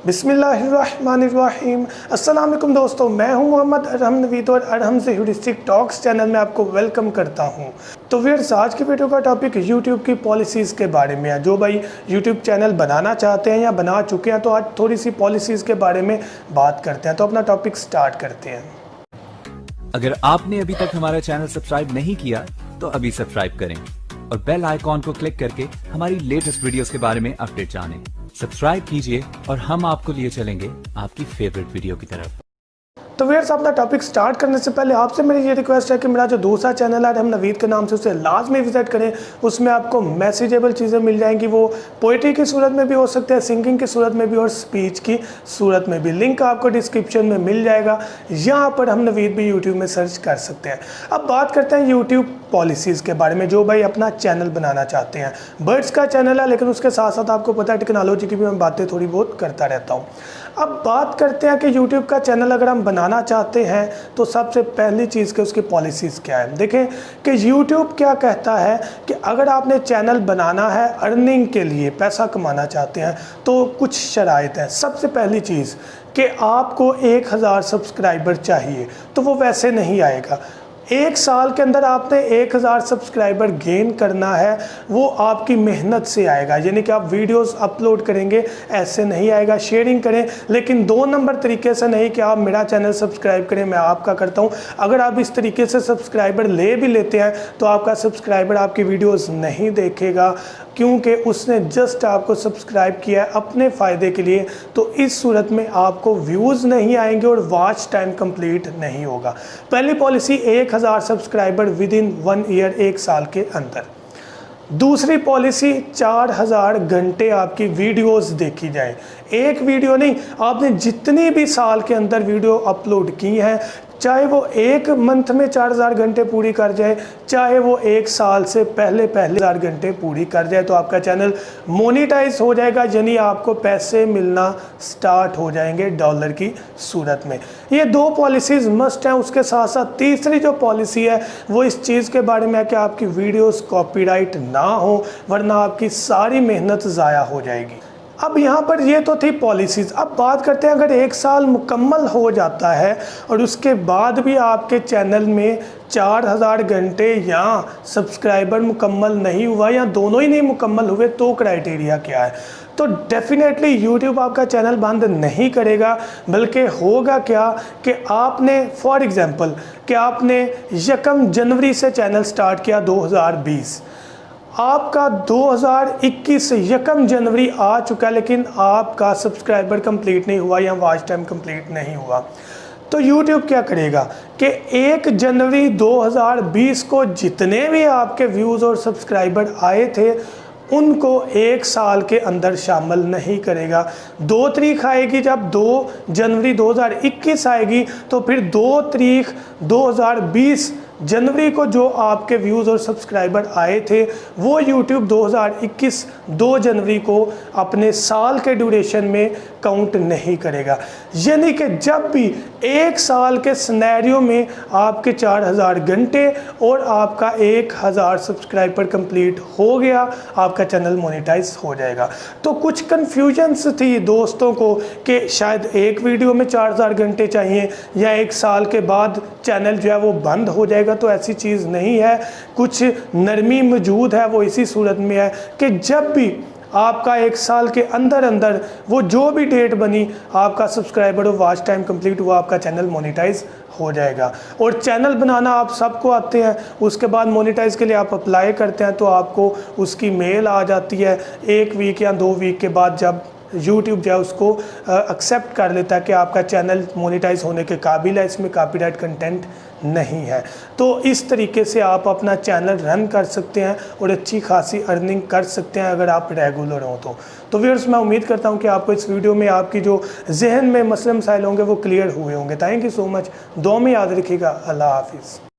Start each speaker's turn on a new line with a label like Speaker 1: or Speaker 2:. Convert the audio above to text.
Speaker 1: बिस्मिल्लाहिर्रहमानिर्रहीम। अस्सलाम वालेकुम दोस्तों, मैं हूं मोहम्मद अरहम नवीद और अरहम से ह्यूरिस्टिक टॉक्स चैनल में आपको वेलकम करता हूं। तो व्यूअर्स, आज की वीडियो का टॉपिक YouTube की पॉलिसीज़ के बारे में है। जो भाई YouTube चैनल बनाना चाहते हैं या बना चुके हैं, तो आज थोड़ी सी पॉलिसीज़ के बारे में बात करते हैं। तो अपना टॉपिक स्टार्ट करते हैं।
Speaker 2: अगर आपने अभी तक हमारा चैनल सब्सक्राइब नहीं किया तो अभी सब्सक्राइब करें और बेल आइकॉन को क्लिक करके हमारी लेटेस्ट वीडियोस के बारे में अपडेट जानें। सब्सक्राइब कीजिए और हम आपको लिए चलेंगे आपकी फेवरेट वीडियो की तरफ।
Speaker 1: तो व्यूअर्स, अपना टॉपिक स्टार्ट करने से पहले आपसे मेरी ये रिक्वेस्ट है कि मेरा जो दूसरा चैनल है अरहम नवीद के नाम से, उसे लाजमी विजिट करें। उसमें आपको मैसेजेबल चीज़ें मिल जाएंगी। वो पोइट्री की सूरत में भी हो सकते हैं, सिंगिंग की सूरत में भी और स्पीच की सूरत में भी। लिंक आपको डिस्क्रिप्शन में मिल जाएगा। यहाँ पर हम नवीद भी यूट्यूब में सर्च कर सकते हैं। अब बात करते हैं यूट्यूब पॉलिसीज़ के बारे में। जो भाई अपना चैनल बनाना चाहते हैं, बर्ड्स का चैनल है, लेकिन उसके साथ साथ आपको पता है टेक्नोलॉजी की भी मैं बातें थोड़ी बहुत करता रहता हूँ। अब बात करते हैं कि YouTube का चैनल अगर हम बनाना चाहते हैं तो सबसे पहली चीज़ कि उसकी पॉलिसीज़ क्या है। देखें कि YouTube क्या कहता है कि अगर आपने चैनल बनाना है अर्निंग के लिए, पैसा कमाना चाहते हैं, तो कुछ शराइत हैं। सबसे पहली चीज़ कि आपको 1000 सब्सक्राइबर चाहिए। तो वो वैसे नहीं आएगा। एक साल के अंदर आपने 1000 सब्सक्राइबर गेन करना है, वो आपकी मेहनत से आएगा। यानी कि आप वीडियोस अपलोड करेंगे, ऐसे नहीं आएगा। शेयरिंग करें, लेकिन 2 नंबर तरीके से नहीं कि आप मेरा चैनल सब्सक्राइब करें, मैं आपका करता हूं। अगर आप इस तरीके से सब्सक्राइबर ले भी लेते हैं तो आपका सब्सक्राइबर आपकी वीडियोस नहीं देखेगा, क्योंकि उसने जस्ट आपको सब्सक्राइब किया है अपने फ़ायदे के लिए। तो इस सूरत में आपको व्यूज़ नहीं आएंगे और वॉच टाइम कंप्लीट नहीं होगा। पहली policy 1000 subscriber with in 1 year, 1 साल के अंदर। दूसरी पॉलिसी 4000 घंटे आपकी वीडियोस देखी जाए। एक वीडियो नहीं, आपने जितनी भी साल के अंदर वीडियो अपलोड की हैं, चाहे वो 1 मंथ में 4000 घंटे पूरी कर जाए, चाहे वो 1 साल से पहले 1000 घंटे पूरी कर जाए, तो आपका चैनल मोनेटाइज हो जाएगा। यानी आपको पैसे मिलना स्टार्ट हो जाएंगे डॉलर की सूरत में। ये 2 पॉलिसीज़ मस्ट हैं। उसके साथ साथ तीसरी जो पॉलिसी है वो इस चीज़ के बारे में है कि आपकी वीडियोस कॉपीराइट ना हो, वरना आपकी सारी मेहनत ज़ाया हो जाएगी। अब यहाँ पर ये तो थी पॉलिसीज़। अब बात करते हैं, अगर 1 साल मुकम्मल हो जाता है और उसके बाद भी आपके चैनल में 4000 घंटे या सब्सक्राइबर मुकम्मल नहीं हुआ या दोनों ही नहीं मुकम्मल हुए, तो क्राइटेरिया क्या है? तो डेफिनेटली YouTube आपका चैनल बंद नहीं करेगा, बल्कि होगा क्या कि आपने फॉर एग्ज़ाम्पल कि आपने 1 जनवरी से चैनल स्टार्ट किया 2020, आपका 2021 1 जनवरी आ चुका है, लेकिन आपका सब्सक्राइबर कंप्लीट नहीं हुआ या वॉच टाइम कंप्लीट नहीं हुआ। तो YouTube क्या करेगा कि 1 जनवरी 2020 को जितने भी आपके व्यूज़ और सब्सक्राइबर आए थे उनको 1 साल के अंदर शामिल नहीं करेगा। 2 तारीख आएगी, जब 2 जनवरी 2021 आएगी, तो फिर 2 तारीख 2020 जनवरी को जो आपके व्यूज़ और सब्सक्राइबर आए थे वो YouTube 2021 2 जनवरी को अपने साल के ड्यूरेशन में काउंट नहीं करेगा। यानी कि जब भी 1 साल के सिनेरियो में आपके 4000 घंटे और आपका 1000 सब्सक्राइबर कंप्लीट हो गया, आपका चैनल मोनेटाइज हो जाएगा। तो कुछ कन्फ्यूजन्स थी दोस्तों को कि शायद एक वीडियो में 4000 घंटे चाहिए या 1 साल के बाद चैनल जो है वो बंद हो जाएगा। तो ऐसी चीज़ नहीं है। कुछ नरमी मौजूद है, वो इसी सूरत में है कि जब भी आपका 1 साल के अंदर अंदर वो जो भी डेट बनी, आपका सब्सक्राइबर और वॉच टाइम कंप्लीट हुआ, आपका चैनल मोनेटाइज हो जाएगा। और चैनल बनाना आप सबको आते हैं, उसके बाद मोनेटाइज के लिए आप अप्लाई करते हैं तो आपको उसकी मेल आ जाती है 1 वीक या 2 वीक के बाद, जब YouTube जो है उसको एक्सेप्ट कर लेता है कि आपका चैनल मोनेटाइज होने के काबिल है, इसमें कॉपीराइट कंटेंट नहीं है। तो इस तरीके से आप अपना चैनल रन कर सकते हैं और अच्छी खासी अर्निंग कर सकते हैं अगर आप रेगुलर हो तो व्यूअर्स, मैं उम्मीद करता हूं कि आपको इस वीडियो में आपकी जो जहन में मसले मसाइल होंगे वो क्लियर हुए होंगे। Thank you so much. दुआ में याद रखिएगा। अल्लाह हाफिज़।